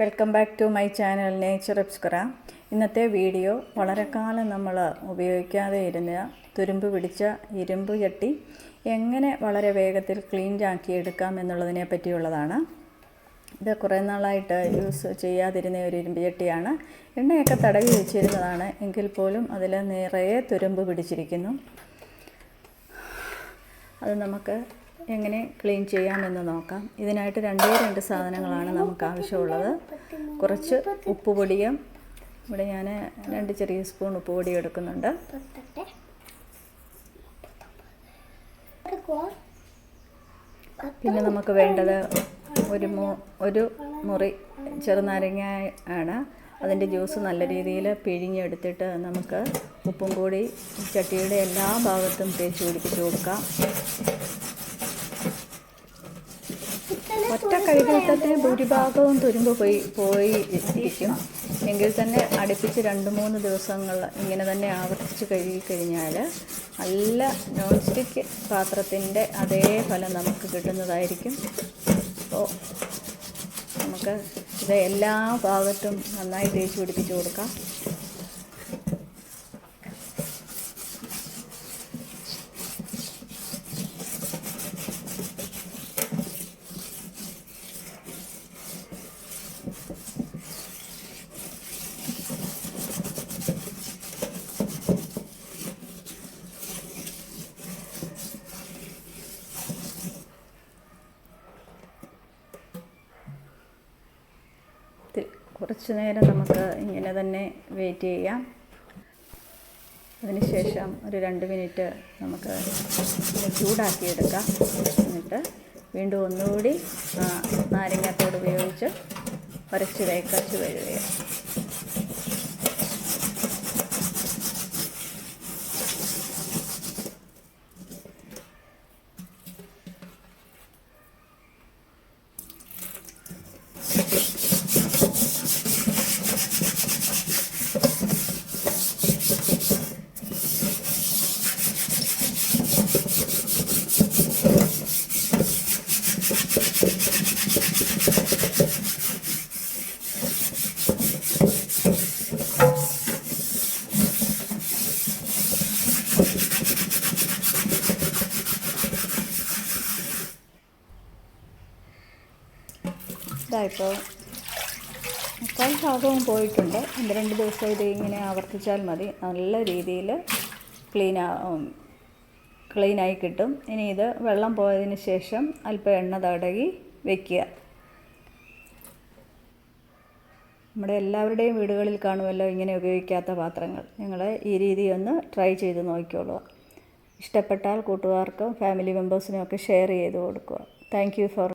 Welcome back to my channel nature എബ്സ്കറ. ഇന്നത്തെ video വളരെ കാലം നമ്മൾ ഉപയോഗിക്കാതെ ഇരുന്ന തുരുമ്പ് പിടിച്ച ഇരുമ്പ് ചട്ടി എങ്ങനെ വളരെ വേഗത്തിൽ ക്ലീൻ ആക്കി എടുക്കാം എന്നുള്ളതിനെ പറ്റിയുള്ളതാണ്. ഇത് കുറേ നാളായിട്ട് യൂസ് ചെയ്യാതിരുന്ന ഒരു ഇരുമ്പ് ചട്ടിയാണ്. എണ്ണയൊക്കെ തടവി വെച്ചിരുന്നതാണ്, എങ്കിൽ പോലും അതിൽ നിറയെ തുരുമ്പ് പിടിച്ചിരിക്കുന്നു. അത് നമുക്ക് എങ്ങനെ ക്ലീൻ ചെയ്യാമെന്ന് നോക്കാം. ഇതിനായിട്ട് രണ്ട് സാധനങ്ങളാണ് നമുക്ക് ആവശ്യമുള്ളത്. കുറച്ച് ഉപ്പുപൊടിയും, ഇവിടെ ഞാൻ 2 ചെറിയ സ്പൂൺ ഉപ്പുപൊടി എടുക്കുന്നുണ്ട്. പിന്നെ നമുക്ക് വേണ്ടത് ഒരു മുറി ചെറുനാരങ്ങ ആണ്. അതിൻ്റെ ജ്യൂസ് നല്ല രീതിയിൽ പിഴിഞ്ഞെടുത്തിട്ട് നമുക്ക് ഉപ്പും കൂടി ചട്ടിയുടെ എല്ലാ ഭാഗത്തും തേച്ച് പിടിപ്പിച്ച് കൊടുക്കാം. ഒറ്റ കഴുകൽ ഭൂരിഭാഗവും തുരുമ്പ് പോയി ഇരിക്കും. എങ്കിൽ തന്നെ അടുപ്പിച്ച് 2-3 ദിവസങ്ങൾ ഇങ്ങനെ തന്നെ ആവർത്തിച്ച് കഴുകിക്കഴിഞ്ഞാൽ നല്ല നോൺ സ്റ്റിക്ക് പാത്രത്തിൻ്റെ അതേ ഫലം നമുക്ക് കിട്ടുന്നതായിരിക്കും. അപ്പോൾ നമുക്ക് ഇത് എല്ലാ ഭാഗത്തും നന്നായി തേച്ച് പിടിപ്പിച്ച് കൊടുക്കാം. കുറച്ച് നേരം നമുക്ക് ഇങ്ങനെ തന്നെ വെയിറ്റ് ചെയ്യാം. അതിനുശേഷം ഒരു 2 മിനിറ്റ് നമുക്ക് ചൂടാക്കി എടുക്കാം. എന്നിട്ട് വീണ്ടും ഒന്നുകൂടി നാരങ്ങാത്തോട് ഉപയോഗിച്ച് ഉരച്ച് കഴുകുക. ഇപ്പോൾ 3/4 ഭാഗവും പോയിട്ടുണ്ട്. 2 ദിവസം ഇത് ഇങ്ങനെ ആവർത്തിച്ചാൽ മതി. നല്ല രീതിയിൽ ക്ലീനായി കിട്ടും. ഇനി ഇത് വെള്ളം പോയതിന് ശേഷം അല്പം എണ്ണ തടവി വയ്ക്കുക. നമ്മുടെ എല്ലാവരുടെയും വീടുകളിൽ കാണുമല്ലോ ഇങ്ങനെ ഉപയോഗിക്കാത്ത പാത്രങ്ങൾ. നിങ്ങൾ ഈ രീതി ഒന്ന് ട്രൈ ചെയ്ത് നോക്കിക്കോളുക. ഇഷ്ടപ്പെട്ടാൽ കൂട്ടുകാർക്കും ഫാമിലി മെമ്പേഴ്സിനും ഒക്കെ ഷെയർ ചെയ്ത് കൊടുക്കുക. Thank you for